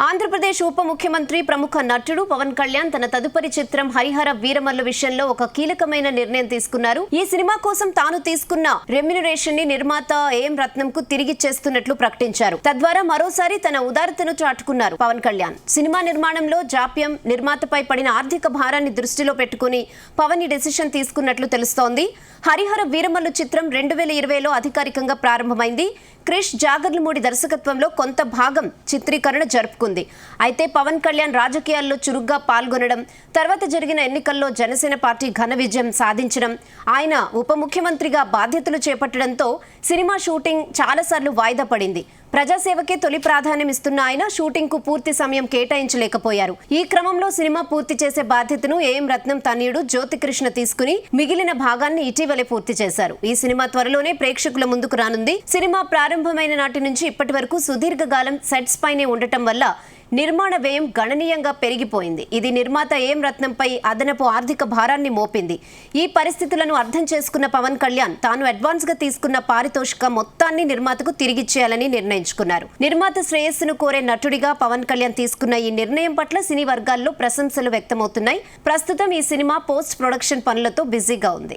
ఆంధ్రప్రదేశ్ ఉప ముఖ్యమంత్రి ప్రముఖ నటుడు పవన్ కళ్యాణ్ తన తదుపరి చిత్రం హరిహర వీరమల్లు విషయంలో ఒక కీలకమైన నిర్ణయం తీసుకున్నారు. ఈ సినిమా కోసం తాను తీసుకున్న రెమ్యునరేషన్ ని నిర్మాత ఏఎం రత్నంకు తిరిగిచ్చేస్తున్నట్లు ప్రకటించారు. తద్వారా మరోసారి తన ఉదారతను చాటుకున్నారు పవన్ కళ్యాణ్. సినిమా నిర్మాణంలో జాప్యం, నిర్మాతపై పడిన ఆర్థిక భారాన్ని దృష్టిలో పెట్టుకుని పవన్ ఈ డెసిషన్ తీసుకున్నట్లు తెలుస్తోంది. హరిహర వీరమల్లు చిత్రం 2020లో అధికారికంగా ప్రారంభమైంది. క్రిష్ జాగర్లమూడి దర్శకత్వంలో కొంత భాగం చిత్రీకరణ జరుపుకుంది. అయితే పవన్ కళ్యాణ్ రాజకీయాల్లో చురుగ్గా పాల్గొనడం, తర్వాత జరిగిన ఎన్నికల్లో జనసేన పార్టీ ఘన విజయం సాధించడం, ఆయన ఉప ముఖ్యమంత్రిగా బాధ్యతలు చేపట్టడంతో సినిమా షూటింగ్ చాలాసార్లు వాయిదా పడింది. ప్రజాసేవకే తొలి ప్రాధాన్యం ఇస్తున్న ఆయన షూటింగ్ కు పూర్తి సమయం కేటాయించలేకపోయారు. ఈ క్రమంలో సినిమా పూర్తి చేసే బాధ్యతను ఏఎం రత్నం తనయుడు జ్యోతికృష్ణ తీసుకుని మిగిలిన భాగాన్ని ఇటీవలే పూర్తి చేశారు. ఈ సినిమా త్వరలోనే ప్రేక్షకుల ముందుకు రానుంది. సినిమా ప్రారంభమైన నాటి నుంచి ఇప్పటి వరకు సుదీర్ఘకాలం సెట్స్ పైనే ఉండటం వల్ల నిర్మాణ వ్యయం గణనీయంగా పెరిగిపోయింది. ఇది నిర్మాత ఏఎం రత్నంపై అదనపు ఆర్థిక భారాన్ని మోపింది. ఈ పరిస్థితులను అర్థం చేసుకున్న పవన్ కళ్యాణ్ తాను అడ్వాన్స్ గా తీసుకున్న పారితోషిక మొత్తాన్ని నిర్మాతకు తిరిగిచ్చేయాలని నిర్ణయించుకున్నారు. నిర్మాత శ్రేయస్సును కోరే నటుడిగా పవన్ కళ్యాణ్ తీసుకున్న ఈ నిర్ణయం పట్ల సినీ వర్గాల్లో ప్రశంసలు వ్యక్తమవుతున్నాయి. ప్రస్తుతం ఈ సినిమా పోస్ట్ ప్రొడక్షన్ పనులతో బిజీగా ఉంది.